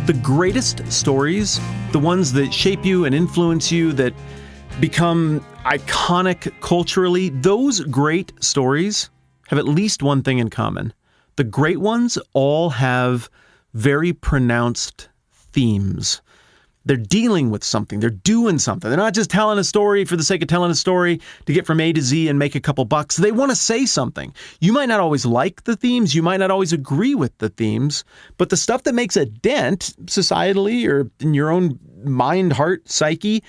The greatest stories, the ones that shape you and influence you, that become iconic culturally, those great stories have at least one thing in common. The great ones all have very pronounced themes. They're dealing with something. They're doing something. They're not just telling a story for the sake of telling a story to get from A to Z and make a couple bucks. They want to say something. You might not always like the themes. You might not always agree with the themes. But the stuff that makes a dent societally or in your own mind, heart, psyche,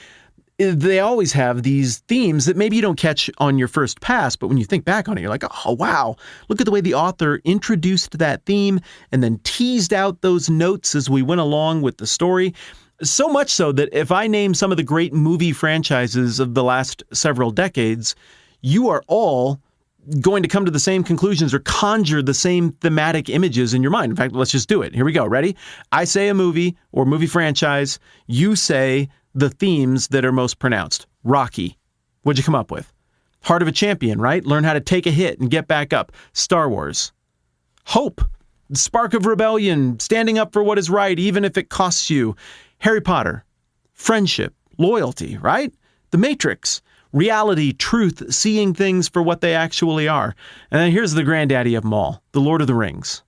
they always have these themes that maybe you don't catch on your first pass. But when you think back on it, you're like, oh, wow, look at the way the author introduced that theme and then teased out those notes as we went along with the story. So much so that if I name some of the great movie franchises of the last several decades, you are all going to come to the same conclusions or conjure the same thematic images in your mind. In fact, let's just do it. Here we go. Ready? I say a movie or movie franchise. You say the themes that are most pronounced. Rocky. What'd you come up with? Heart of a Champion, right? Learn how to take a hit and get back up. Star Wars. Hope. Spark of rebellion. Standing up for what is right, even if it costs you. Harry Potter, friendship, loyalty, right? The Matrix, reality, truth, seeing things for what they actually are. And then here's the granddaddy of them all, The Lord of the Rings.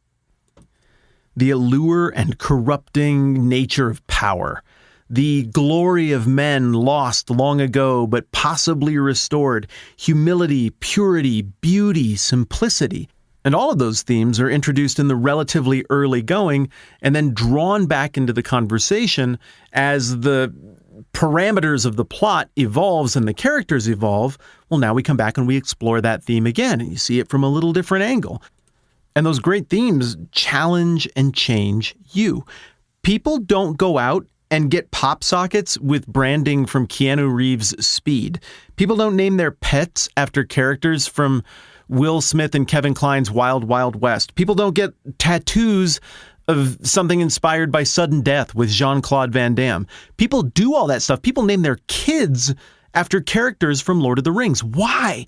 The allure and corrupting nature of power. The glory of men lost long ago, but possibly restored. Humility, purity, beauty, simplicity. And all of those themes are introduced in the relatively early going and then drawn back into the conversation as the parameters of the plot evolves and the characters evolve. Well, now we come back and we explore that theme again, and you see it from a little different angle. And those great themes challenge and change you. People don't go out and get pop sockets with branding from Keanu Reeves' Speed. People don't name their pets after characters from Will Smith and Kevin Kline's Wild Wild West. People don't get tattoos of something inspired by sudden death with Jean-Claude Van Damme. People do all that stuff. People name their kids after characters from Lord of the Rings. Why?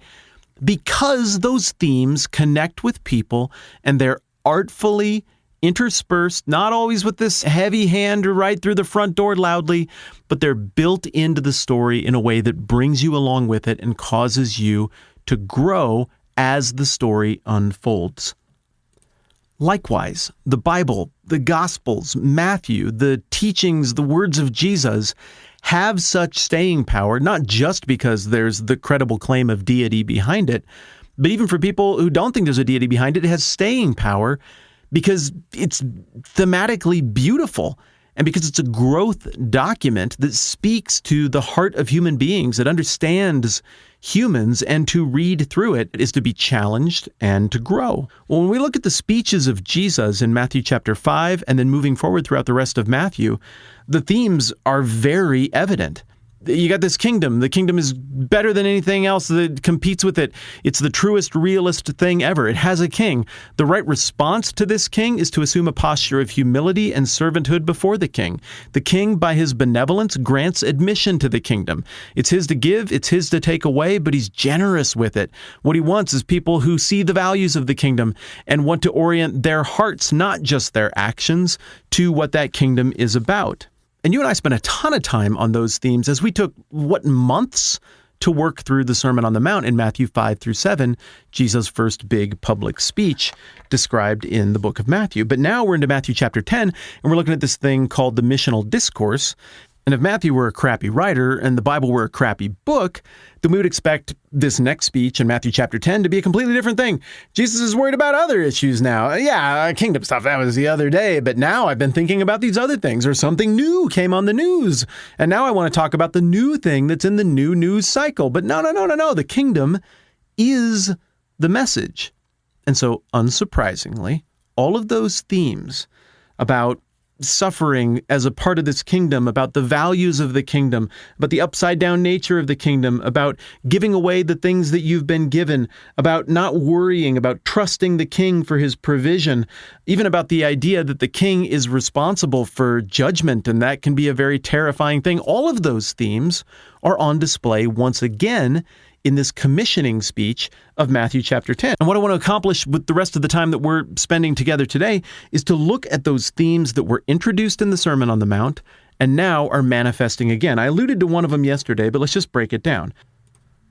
Because those themes connect with people and they're artfully interspersed, not always with this heavy hand right through the front door loudly, but they're built into the story in a way that brings you along with it and causes you to grow as the story unfolds. Likewise, the Bible, the Gospels, Matthew, the teachings, the words of Jesus have such staying power, not just because there's the credible claim of deity behind it, but even for people who don't think there's a deity behind it, it has staying power because it's thematically beautiful and because it's a growth document that speaks to the heart of human beings, that understands humans, and to read through it is to be challenged and to grow. Well, when we look at the speeches of Jesus in Matthew chapter 5 and then moving forward throughout the rest of Matthew, the themes are very evident. You got this kingdom. The kingdom is better than anything else that competes with it. It's the truest, realest thing ever. It has a king. The right response to this king is to assume a posture of humility and servanthood before the king. The king, by his benevolence, grants admission to the kingdom. It's his to give, it's his to take away, but he's generous with it. What he wants is people who see the values of the kingdom and want to orient their hearts, not just their actions, to what that kingdom is about. And you and I spent a ton of time on those themes as we took, months to work through the Sermon on the Mount in Matthew 5 through 7, Jesus' first big public speech described in the book of Matthew. But now we're into Matthew chapter 10, and we're looking at this thing called the missional discourse. And if Matthew were a crappy writer and the Bible were a crappy book, then we would expect this next speech in Matthew chapter 10 to be a completely different thing. Jesus is worried about other issues now. Yeah, kingdom stuff, that was the other day, but now I've been thinking about these other things, or something new came on the news. And now I want to talk about the new thing that's in the new news cycle. But no. The kingdom is the message. And so, unsurprisingly, all of those themes about suffering as a part of this kingdom, about the values of the kingdom, about the upside down nature of the kingdom, about giving away the things that you've been given, about not worrying, about trusting the king for his provision, even about the idea that the king is responsible for judgment, and that can be a very terrifying thing. All of those themes are on display once again in this commissioning speech of Matthew chapter 10. And what I want to accomplish with the rest of the time that we're spending together today is to look at those themes that were introduced in the Sermon on the Mount and now are manifesting again. I alluded to one of them yesterday, but let's just break it down.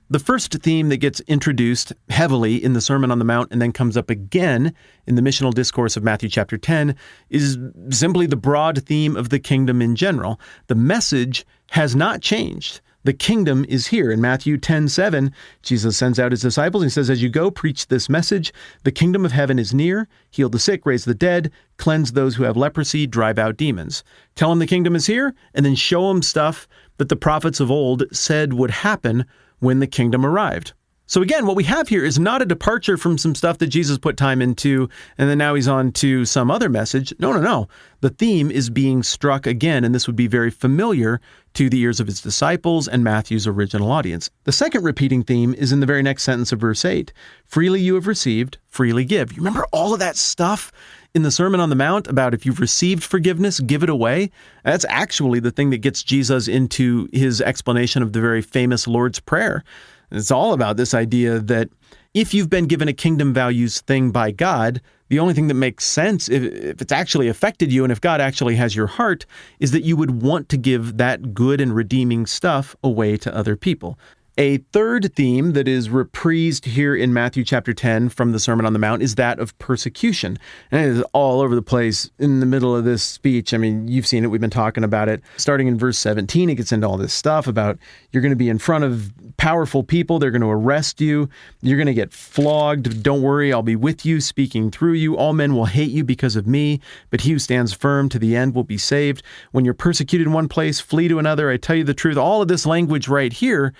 The first theme that gets introduced heavily in the Sermon on the Mount and then comes up again in the missional discourse of Matthew chapter 10 is simply the broad theme of the kingdom in general. The message has not changed. The kingdom is here. In Matthew 10:7, Jesus sends out his disciples and he says, as you go, preach this message. The kingdom of heaven is near. Heal the sick, raise the dead, cleanse those who have leprosy, drive out demons. Tell them the kingdom is here, and then show them stuff that the prophets of old said would happen when the kingdom arrived. So again, what we have here is not a departure from some stuff that Jesus put time into, and then now he's on to some other message. No. The theme is being struck again, and this would be very familiar to the ears of his disciples and Matthew's original audience. The second repeating theme is in the very next sentence of verse 8. Freely you have received, freely give. You remember all of that stuff in the Sermon on the Mount about if you've received forgiveness, give it away? That's actually the thing that gets Jesus into his explanation of the very famous Lord's Prayer. It's all about this idea that if you've been given a kingdom values thing by God, the only thing that makes sense, if it's actually affected you and if God actually has your heart, is that you would want to give that good and redeeming stuff away to other people. A third theme that is reprised here in Matthew chapter 10 from the Sermon on the Mount is that of persecution. And it is all over the place in the middle of this speech. I mean, you've seen it. We've been talking about it. Starting in verse 17, it gets into all this stuff about you're going to be in front of powerful people. They're going to arrest you. You're going to get flogged. Don't worry, I'll be with you, speaking through you. All men will hate you because of me, but he who stands firm to the end will be saved. When you're persecuted in one place, flee to another. I tell you the truth. All of this language right here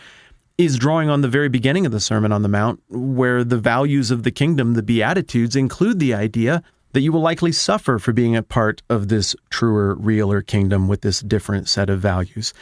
is drawing on the very beginning of the Sermon on the Mount, where the values of the kingdom, the Beatitudes, include the idea that you will likely suffer for being a part of this truer, realer kingdom with this different set of values.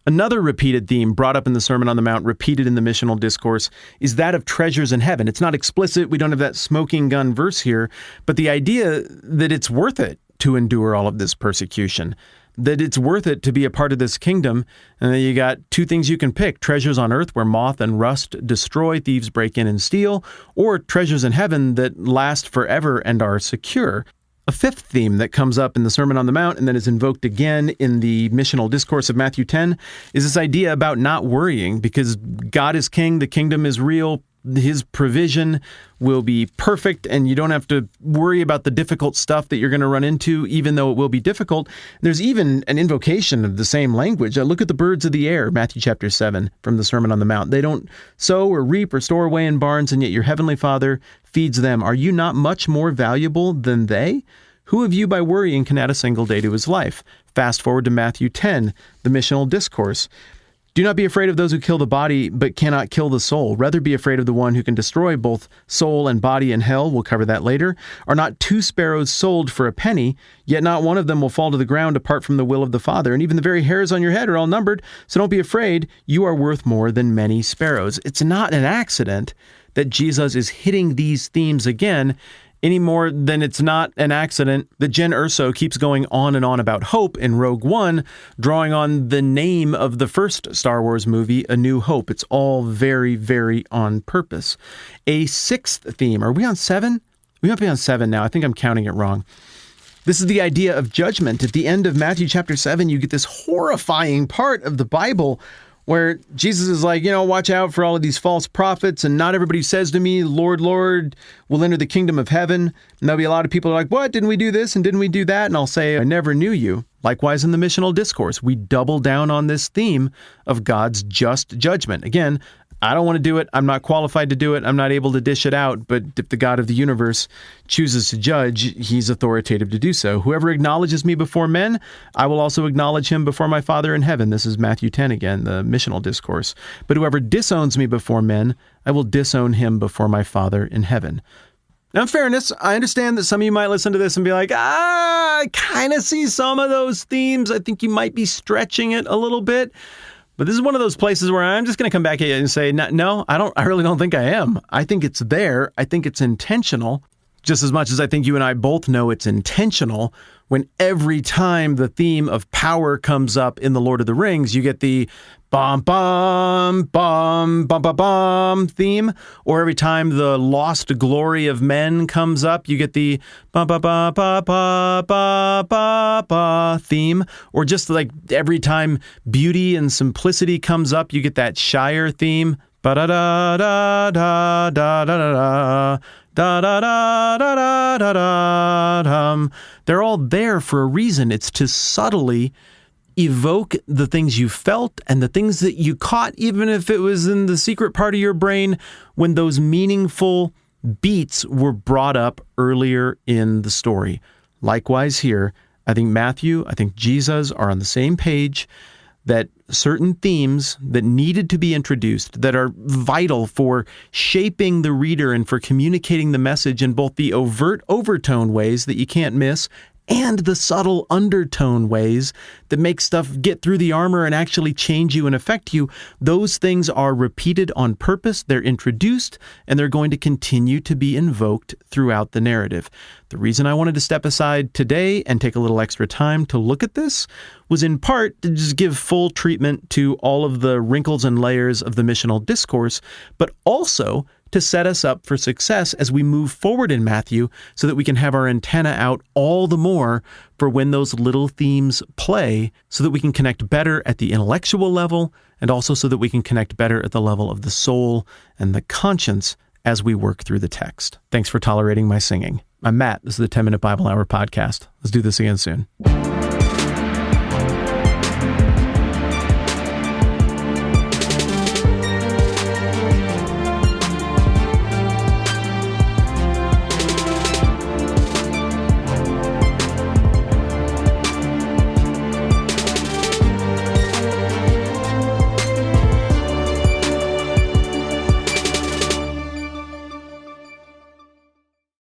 Another repeated theme brought up in the Sermon on the Mount, repeated in the missional discourse, is that of treasures in heaven. It's not explicit. We don't have that smoking gun verse here, but the idea that it's worth it to endure all of this persecution, that it's worth it to be a part of this kingdom. And then you got two things you can pick: treasures on earth where moth and rust destroy, thieves break in and steal, or treasures in heaven that last forever and are secure. A fifth theme that comes up in the Sermon on the Mount and then is invoked again in the missional discourse of Matthew 10 is this idea about not worrying because God is king, the kingdom is real, his provision will be perfect, and you don't have to worry about the difficult stuff that you're going to run into, even though it will be difficult. There's even an invocation of the same language. Look at the birds of the air, Matthew chapter 7 from the Sermon on the Mount. They don't sow or reap or store away in barns, and yet your heavenly Father feeds them. Are you not much more valuable than they? Who of you by worrying can add a single day to his life? Fast forward to Matthew 10, the missional discourse. Do not be afraid of those who kill the body, but cannot kill the soul. Rather be afraid of the one who can destroy both soul and body in hell. We'll cover that later. Are not 2 sparrows sold for a penny? Yet not one of them will fall to the ground apart from the will of the Father. And even the very hairs on your head are all numbered. So don't be afraid. You are worth more than many sparrows. It's not an accident that Jesus is hitting these themes again, any more than it's not an accident that Jen Erso keeps going on and on about hope in Rogue One, drawing on the name of the first Star Wars movie, A New Hope. It's all very, very on purpose. A sixth theme. Are we on 7? We might be on 7 now. I think I'm counting it wrong. This is the idea of judgment. At the end of Matthew chapter 7, you get this horrifying part of the Bible where Jesus is like, watch out for all of these false prophets, and not everybody who says to me, Lord, Lord, will enter the kingdom of heaven. And there'll be a lot of people who are like, what? Didn't we do this? And didn't we do that? And I'll say, I never knew you. Likewise, in the missional discourse, we double down on this theme of God's just judgment. Again, I don't want to do it. I'm not qualified to do it. I'm not able to dish it out. But if the God of the universe chooses to judge, he's authoritative to do so. Whoever acknowledges me before men, I will also acknowledge him before my Father in heaven. This is Matthew 10 again, the missional discourse. But whoever disowns me before men, I will disown him before my Father in heaven. Now, in fairness, I understand that some of you might listen to this and be like, I kind of see some of those themes. I think you might be stretching it a little bit. But this is one of those places where I'm just going to come back at you and say, no, I really don't think I am. I think it's there. I think it's intentional. Just as much as I think you and I both know it's intentional, when every time the theme of power comes up in The Lord of the Rings, you get the bum, bum, bum, bum, bum, bum theme. Or every time the lost glory of men comes up, you get the ba ba ba ba ba ba ba ba theme. Or just like every time beauty and simplicity comes up, you get that Shire theme. Ba da da da da da da da. Da da da da da da da da. They're all there for a reason. It's to subtly evoke the things you felt and the things that you caught, even if it was in the secret part of your brain when those meaningful beats were brought up earlier in the story. Likewise here, I think Matthew, I think Jesus are on the same page that certain themes that needed to be introduced that are vital for shaping the reader and for communicating the message in both the overt overtone ways that you can't miss and the subtle undertone ways that make stuff get through the armor and actually change you and affect you. Those things are repeated on purpose, they're introduced, and they're going to continue to be invoked throughout the narrative. The reason I wanted to step aside today and take a little extra time to look at this was in part to just give full treatment to all of the wrinkles and layers of the missional discourse, but also to set us up for success as we move forward in Matthew so that we can have our antenna out all the more for when those little themes play so that we can connect better at the intellectual level and also so that we can connect better at the level of the soul and the conscience as we work through the text. Thanks for tolerating my singing. I'm Matt. This is the 10-Minute Bible Hour podcast. Let's do this again soon.